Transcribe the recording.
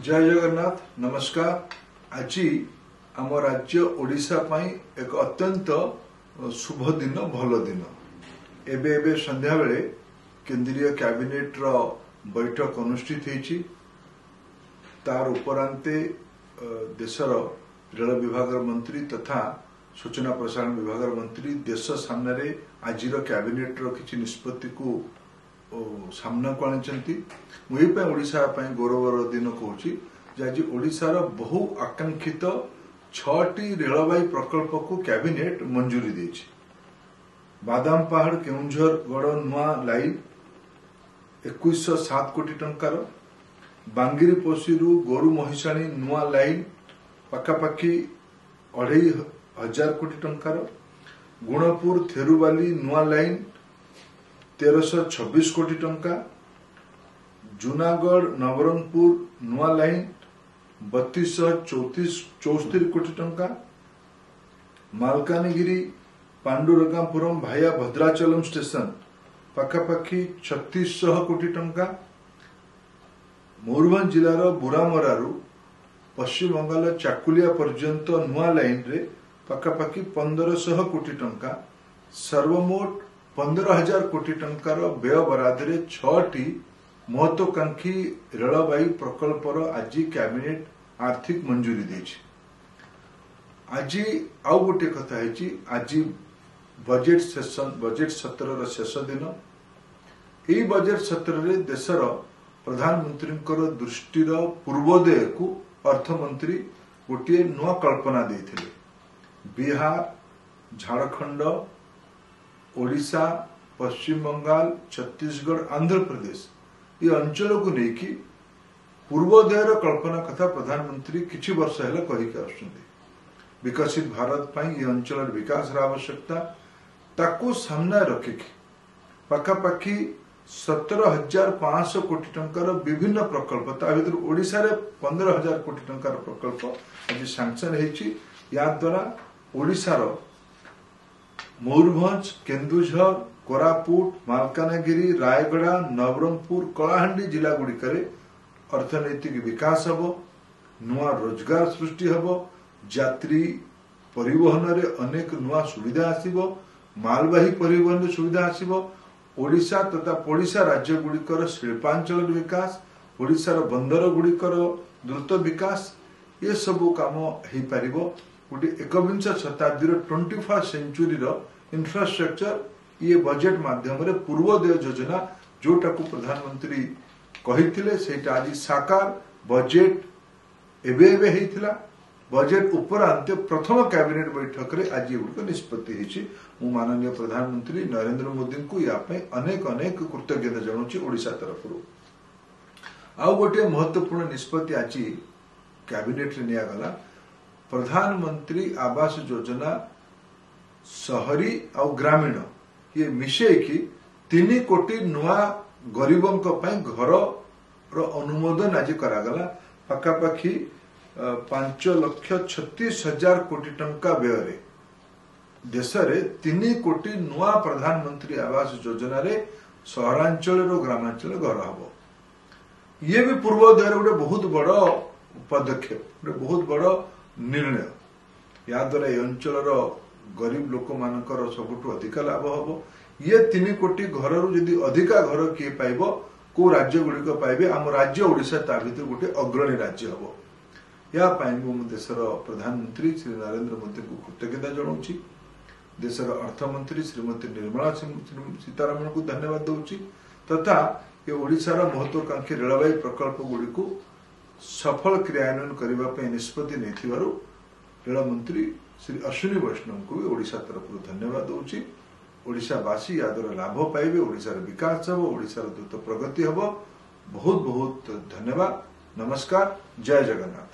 जय जगन्नाथ नमस्कार। आज आम राज्य ओडिशा पाई एक अत्यंत शुभ दिन भल दिन। एबे एबे संध्या बेले केंद्रीय कैबिनेट रो बैठक अनुष्ठित होईची। तार उपरांते देशर रेल विभाग मंत्री तथा सूचना प्रसारण विभाग मंत्री देश सामने आज कैबिनेट रो किछि निष्पत्ति को सामना को आनी। मुझे ओडिशा गौरवर दिन कहूँ आज ओडिशार बहु आकांक्षित 6टी रेलवाई प्रकल्प को कैबिनेट मंजूरी देछि। बादाम पहाड़ केउंझर गड़ नुआ लाइन 2107 कोटी टंकार, बांगिरीपोशीरू गोरु महिषाणी नुआ लाइन पखापाखि 2500 कोटी टंकार, गुणपुर थेरुवाली नुआ लाइन 1326 कोटी टंका, जूनागढ़ नवरंगपुर नुआ लाइन 3264 कोटी टंका, मालकानगिरी पांडुरंगापुरम भाया भद्राचलम स्टेशन पखापाखि 3600 कोटी टंका, मयूरभंज जिलार बुरामरारू पश्चिम बंगाल चाकुलिया पर्यंत नुआ लाइन रे पखापाखि 1500 कोटी टंका, सर्वमोट 15,000 कोटी टंकार व्यय बरादरे 6टी महत्वाकांक्षी रेलवाई प्रकल्पर आज कैबिनेट आर्थिक मंजूरी देछि। आज आउ गोटे कथा है आज बजेट सत्र शेष दिन। यही बजेट सत्र रे देशर प्रधानमंत्री दृष्टिर पूर्वोदय को अर्थमंत्री गोटे नुआ कल्पना देथिले। बिहार, झारखंड, ओडिशा, पश्चिम बंगाल, छत्तीसगढ़, आंध्र प्रदेश ये अंचल को लेकिन पूर्वोदय कल्पना कथा प्रधानमंत्री किछि वर्ष है कही विकसित भारत पाई ये अंचल विकास आवश्यकता ताकू सामना रखिक पखापाखि 17,500 कोटी टंकार विभिन्न प्रकल्प ता भीतर ओडिशा रे 15,000 कोटी टंकार प्रकल्प आज सैंक्शन होईछि। या द्वारा ओडिशार मयूरभंज, केन्दुझर, कोरापुट, मालकानगिरी, रायगड़ा, नवरंगपुर, कलाहांडी जिला गुड़िकर अर्थनैतिक विकास हब, नुआ रोजगार सृष्टि हब, यात्री परिवहन रे अनेक नुआ सुविधा आसीबो, मालवाही परिवहन रे सुविधा आसीबो, ओडिशा तथा पड़ोसा राज्य गुड़िकर शिल्पांचल विकास, ओडिशार बंदर गुड़िकर द्रुत विकास ये सबू काम हो पार। गोटे 21 शताब्दी 21st सेंचुरी इंफ्रास्ट्रक्चर ये बजेट माध्यम रे पूर्वोदय योजना जोटा को प्रधानमंत्री कही सेटा आज साकार बजेट एबे हेइथिला। बजेट उपरांत प्रथम कैबिनेट बैठक रे आज ये निष्पत्ति होईछि। मु माननीय प्रधानमंत्री नरेंद्र मोदी को या अनेक अनेक कृतज्ञता जनाऊछि ओडिशा तरफ। आउ गोटे महत्वपूर्ण निष्पत्ति आज कैबिनेट रे निया गला। प्रधानमंत्री आवास योजना शहरी और ग्रामीण ये मिशे कि 3 कोटी नुआ गरीबों घर रो अनुमोदन आज करागला। पखापाखि 5,36,000 कोटी टंका व्यय देश रे 3 कोटी नुआ प्रधानमंत्री आवास योजना रे सहरांचल और ग्रामांचल घर हम। ये भी पूर्वोदय गोटे बहुत बड़ पदक्षेप, गोटे बहुत बड़ निर्णय। या द्वारा ये अंचल गरीब लोक मानकर सबुठ अधिक लाभ हम। ये 3 कोटी घर जदि अधिका घर किए पाइब को राज्य गुड़िक पाइबे आम राज्य ओडिशा ता भीतर गोटे अग्रणी राज्य हम। या देशर प्रधानमंत्री श्री नरेंद्र मोदी को कृतज्ञता जनाऊँगी। देशर अर्थमंत्री श्रीमती निर्मला सीतारमण को धन्यवाद दूची तथा ये ओडिशार महत्वाकांक्षी रेलवाई प्रकल्प गुड़िक सफल क्रियान्वयन करने निष्पत्ति नहीं रेल मंत्री श्री अश्विनी वैष्णव को भी ओडिशा तरफ धन्यवाद दूची। ओडिशावासी या द्वारा लाभ पाइबे, ओडिशार विकास हम, ओडिशार द्रुत प्रगति हम। बहुत बहुत धन्यवाद। नमस्कार। जय जगन्नाथ।